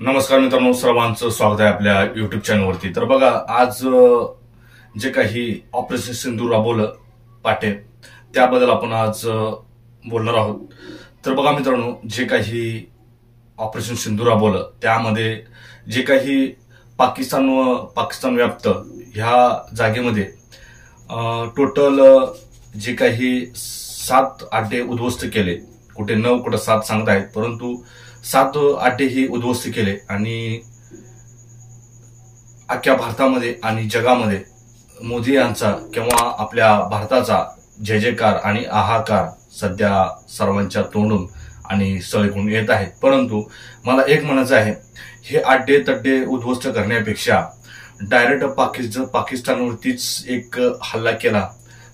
नमस्कार मित्रांनो, सर्वांचं स्वागत आहे आपल्या युट्यूब चॅनलवरती। तर बघा, आज जे काही ऑपरेशन सिंधूर राबवलं पाटे, त्याबद्दल आपण आज बोलणार आहोत। तर बघा मित्रांनो, जे काही ऑपरेशन सिंधूर राबवलं त्यामध्ये जे काही पाकिस्तान व्याप्त ह्या जागेमध्ये टोटल जे काही 7 अड्डे उद्ध्वस्त केले, कुठे 9 कुठे 7 सांगत आहेत, परंतु 7 अड्डे ही उद्ध्वस्त केले आणि अख्ख्या भारतामध्ये आणि जगामध्ये मोदी यांचा किंवा आपल्या भारताचा जय जयकार आणि आहाकार सध्या सर्वांच्या तोंडून आणि सगळीकडून येत आहेत। परंतु मला एक म्हणायचं आहे, हे अड्डे तड्डे उद्ध्वस्त करण्यापेक्षा डायरेक्ट पाकिस्तानवरतीच एक हल्ला केला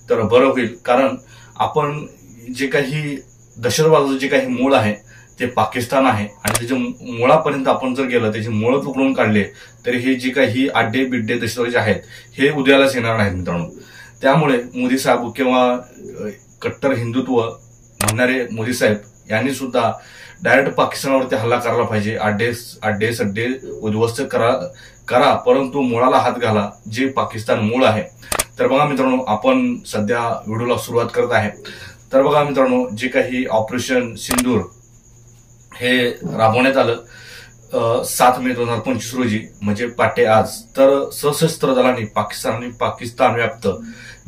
तर बरं होईल। कारण आपण जे काही दहशतवादाचं जे काही मूळ आहे ते पाकिस्तान आहे आणि त्याच्या मुळापर्यंत आपण जर गेलं, त्याची मुळं तुकडून काढले तर हे जे काही अड्डे बिड्डे दहशतवादी आहेत हे उदयालाच येणार नाहीत मित्रांनो। त्यामुळे मोदी साहेब किंवा कट्टर हिंदुत्व म्हणणारे मोदी साहेब यांनी सुद्धा डायरेक्ट पाकिस्तानावरती हल्ला करायला पाहिजे। अड्डे सड्डे उद्ध्वस्त करा, परंतु मुळाला हात घाला, जे पाकिस्तान मूळ आहे। तर बघा मित्रांनो, आपण सध्या व्हिडिओला सुरुवात करत आहे। तर बघा मित्रांनो, जे काही ऑपरेशन सिंधूर हे राबवण्यात आलं 7 मे 2025 रोजी, म्हणजे पाटे आज। तर सशस्त्र दलांनी पाकिस्तान व्याप्त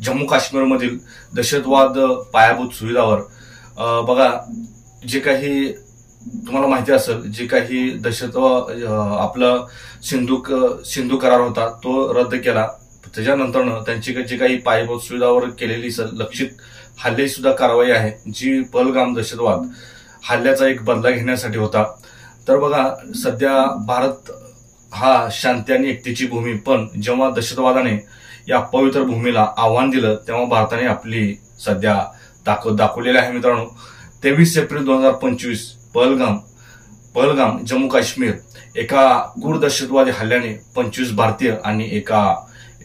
जम्मू काश्मीर मधील दहशतवाद पायाभूत सुविधावर बघा, जे काही तुम्हाला माहिती असेल, जे काही दहशतवाद आपलं सिंधू करार होता तो रद्द केला। त्याच्यानंतर त्यांची जे काही पायाभूत सुविधावर केलेली लक्षित हल्ले सुद्धा कारवाई आहे, जी पहलगाम दहशतवाद हल्ल्याचा एक बदला घेण्यासाठी होता। तर बघा, सध्या भारत हा शांती आणि एकतेची भूमी, पण जेव्हा दहशतवादाने या पवित्र भूमीला आव्हान दिलं तेव्हा भारताने आपली सध्या ताकद दाखवलेली आहे मित्रांनो। 23 एप्रिल 2025 पहलगाम जम्मू काश्मीर एका क्रूर दहशतवादी हल्ल्याने 25 भारतीय आणि एका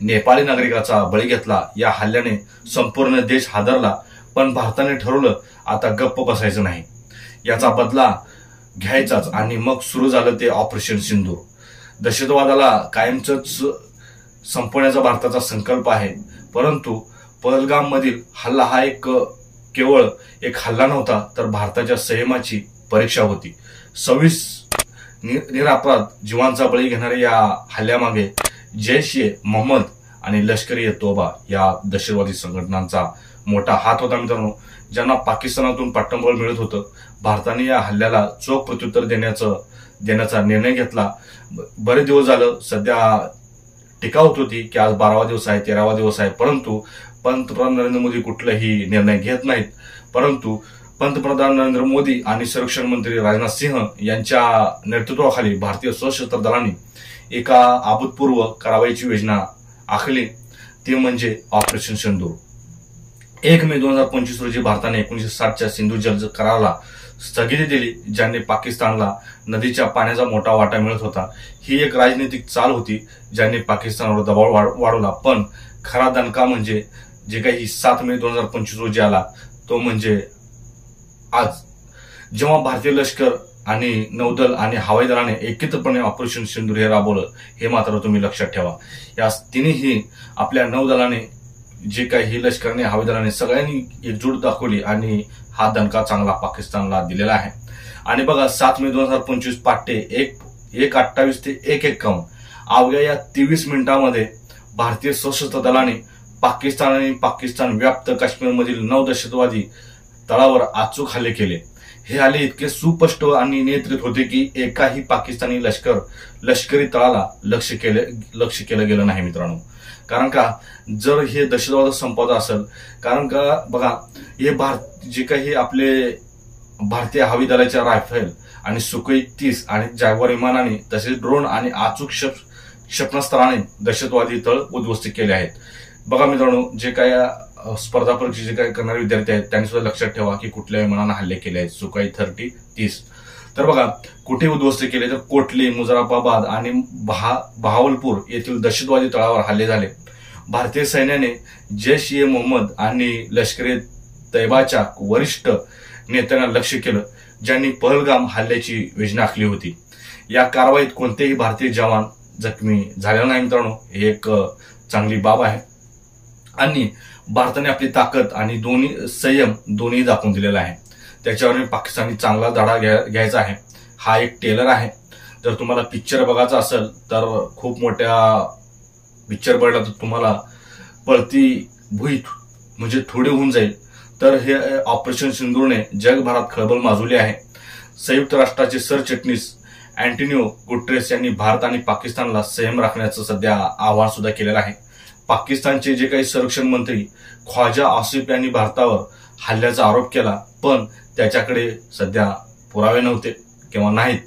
नेपाळी नागरिकाचा बळी घेतला। या हल्ल्याने संपूर्ण देश हादरला, पण भारताने ठरवलं आता गप्प बसायचं नाही, याचा बदला घ्यायचाच। आणि मग सुरू झालं ते ऑपरेशन सिंधूर। दहशतवादाला कायमच संपवण्याचा भारताचा संकल्प आहे, परंतु पहलगाम मधील हल्ला हा केवळ एक हल्ला नव्हता, तर भारताच्या संयमाची परीक्षा होती। 26 निरपराध जीवांचा बळी घेणाऱ्या या हल्ल्यामागे जैश-ए-मोहम्मद आणि लष्कर-ए-तोबा या दहशतवादी संघटनांचा मोठा हात होता मित्रांनो, ज्यांना पाकिस्तानातून पाठबळ मिळत होतं। भारताने या हल्ल्याला चोख प्रत्युत्तर देण्याचा निर्णय घेतला। बरेच दिवस झालं सध्या टीका होत होती की आज 12वा दिवस आहे, 13वा दिवस आहे, परंतु पंतप्रधान नरेंद्र मोदी कुठलाही निर्णय घेत नाहीत। परंतु पंतप्रधान नरेंद्र मोदी आणि संरक्षण मंत्री राजनाथ सिंह यांच्या नेतृत्वाखाली भारतीय सशस्त्र दलांनी एका अभूतपूर्व कारवाईची योजना आखली, ती म्हणजे ऑपरेशन सिंधूर। 1 मे 2025 रोजी भारताने 1960च्या सिंधू जल कराराला स्थगिती दिली, ज्याने पाकिस्तानला नदीच्या पाण्याचा मोठा वाटा मिळत होता। ही एक राजनीतिक चाल होती ज्याने पाकिस्तानवर दबाव वाढवला, पण खरा दणका म्हणजे जे काही 7 मे 2025 रोजी आला, तो म्हणजे आज, जेव्हा भारतीय लष्कर आणि नौदल आणि हवाई दलाने एकत्रितपणे ऑपरेशन सिंधूर हे राबवलं। हे मात्र तुम्ही लक्षात ठेवा, या तिन्ही आपल्या नौदलाने, जे काही लष्कराने, हवाई दलाने, सगळ्यांनी एकजूट दाखवली आणि हा दणका चांगला पाकिस्तानला दिलेला आहे। आणि बघा, 7 मे 2025 पहाटे 1:28 ते 1:51 अवघ्या या 23 मिनिटांमध्ये भारतीय सशस्त्र दलाने पाकिस्तान व्याप्त काश्मीरमधील 9 दहशतवादी तळावर अचूक हल्ले केले। हे हल्ले इतके सुस्पष्ट आणि नियंत्रित होते की एकाही पाकिस्तानी लष्करी तळाला लक्ष्य केलं गेलं नाही मित्रांनो। कारण का, जर हे दहशतवाद संपवत असेल, कारण का बघा, हे जे काही आपले भारतीय हवाई दलाच्या रायफल आणि सुखोई 30 आणि जॅग्वार विमानाने, तसेच ड्रोन आणि अचूक क्षेपणास्त्राने दहशतवादी तळ उद्ध्वस्त केले आहेत। बघा मित्रांनो, जे काही स्पर्धा परीक्षा जे काही करणारे विद्यार्थी आहेत त्यांनी सुद्धा लक्षात ठेवा की कुठल्या विमानाने हल्ले केले आहेत, सुखोई 30. तर बघा, कुठे उद्ध्वस्त केले तर कोटली, मुजफ्फराबाद आणि बहावलपूर येथील दहशतवादी तळावर हल्ले झाले। भारतीय सैन्याने जैश-ए-मोहम्मद आणि लष्कर-ए-तैयबाच्या वरिष्ठ नेत्यांना लक्ष्य केलं, ज्यांनी पहलगाम हल्ल्याची योजना आखली होती। या कारवाईत कोणतेही भारतीय जवान जखमी झालेला नाही मित्रांनो, हे एक चांगली बाब आहे आणि भारताने आपली ताकद आणि संयम दोन्ही दाखवून दिलेला आहे। त्याच्यावर पाकिस्तानी चांगला धडा घ्यायचा आहे। हा एक टेलर आहे। जर तुम्हाला पिक्चर बघायचा असेल तर खूप मोठ्या पिक्चर बघितला तर तुम्हाला पळती भुईत म्हणजे थोडे होऊन जाईल। तर हे ऑपरेशन सिंदूरने जगभरात खळबळ माजवली आहे। संयुक्त राष्ट्राचे सरचिटणीस अँटोनियो गुटेरेस यांनी भारत आणि पाकिस्तानला संयम राखण्याचं सध्या आवाहन सुद्धा केलेलं आहे। पाकिस्तानचे जे काही संरक्षण मंत्री ख्वाजा आसिफ यांनी भारतावर हल्ल्याचा आरोप केला, पण त्याच्याकडे सध्या पुरावे नव्हते किंवा नाहीत।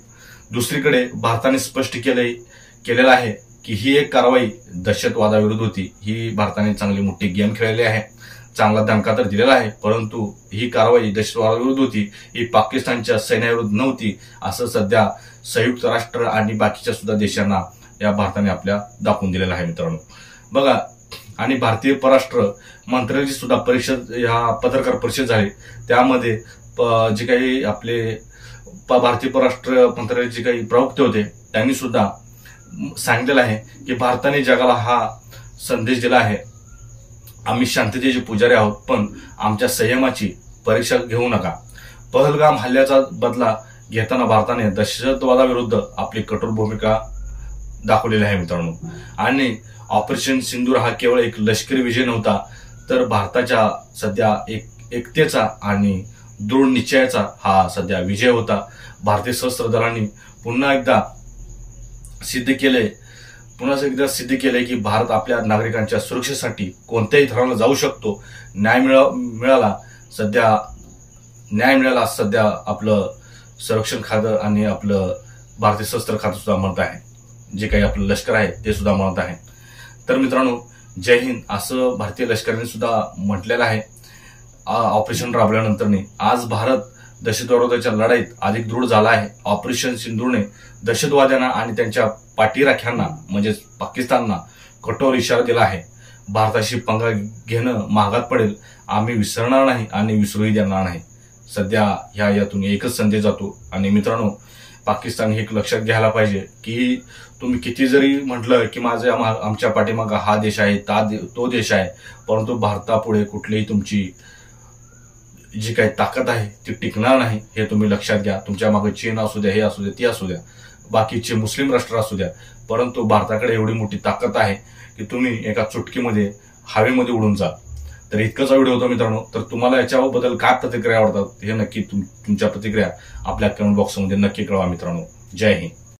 दुसरीकडे भारताने स्पष्ट केलेलं आहे की ही एक कारवाई दहशतवादाविरुद्ध होती। ही भारताने चांगली मोठी गेम खेळलेली आहे, चांगला दणका तर दिलेला आहे, परंतु ही कारवाई दहशतवादाविरुद्ध होती, ही पाकिस्तानच्या सैन्याविरुद्ध नव्हती, असं सध्या संयुक्त राष्ट्र आणि बाकीच्या सुद्धा देशांना या भारताने आपल्या दाखवून दिलेलं आहे मित्रांनो। बघा, आणि भारतीय परराष्ट्र मंत्र्यांची सुद्धा पत्रकार परिषद झाली, त्यामध्ये जे काही आपले भारतीय परराष्ट्र मंत्र्यांचे जे काही प्रवक्ते होते त्यांनी सुद्धा सांगितलेलं आहे की भारताने जगाला हा संदेश दिला आहे, आम्ही शांततेचे पुजारी आहोत, पण आमच्या संयमाची परीक्षा घेऊ नका। पहलगाम हल्ल्याचा बदला घेताना भारताने दहशतवादाविरुद्ध आपली कठोर भूमिका दाखवलेली आहे मित्रांनो। आणि ऑपरेशन सिंदूर हा केवळ एक लष्करी विजय नव्हता, तर भारताच्या सध्या एकतेचा आणि दृढ निश्चयाचा हा सध्या विजय होता। भारतीय सशस्त्र दलांनी पुन्हा एकदा सिद्ध केले की भारत आपल्या नागरिकांच्या सुरक्षेसाठी कोणत्याही थराला जाऊ शकतो। न्याय मिळाला सध्या आपलं संरक्षण खातं आणि आपलं भारतीय सशस्त्र खातं सुद्धा म्हणत आहे, जे काही आपलं लष्कर आहे ते सुद्धा म्हणत आहे। तर मित्रांनो, जय हिंद असं भारतीय लष्कराने सुद्धा म्हटलेलं आहे। ऑपरेशन राबवल्यानंतर आज भारत दहशतवादाच्या लढाईत अधिक दृढ झाला आहे। ऑपरेशन सिंदूरने दहशतवाद्यांना आणि त्यांच्या पाठीराख्यांना म्हणजेच पाकिस्तानला कठोर इशारा दिला आहे। भारताशी पंगा घेणं महागात पडेल, आम्ही विसरणार नाही आणि विसरूही देणार नाही। सध्या यातून एकच संदेश जातो। आणि मित्रांनो, पाकिस्तान हे एक लक्षात घ्यायला पाहिजे की तुम्ही किती जरी म्हटलं की आमच्या पाठीमागा हा देश आहे तो देश आहे, परंतु भारतापुढे कुठलीही तुमची जी काही ताकद आहे ती टिकणार नाही, हे तुम्ही लक्षात घ्या। तुमच्या मागे चीन असू द्या, हे असू द्या, ती असू द्या, बाकीचे मुस्लिम राष्ट्र असू द्या, परंतु भारताकडे एवढी मोठी ताकद आहे की तुम्ही एका चुटकीमध्ये हवेमध्ये उडून जा। तर इतकाचा व्हिडिओ होता मित्रांनो। तर तुम्हाला याच्याबद्दल काय प्रतिक्रिया आवडतात हे नक्की तुमच्या प्रतिक्रिया आपल्या कमेंट बॉक्समध्ये नक्की कळवा मित्रांनो। जय हिंद।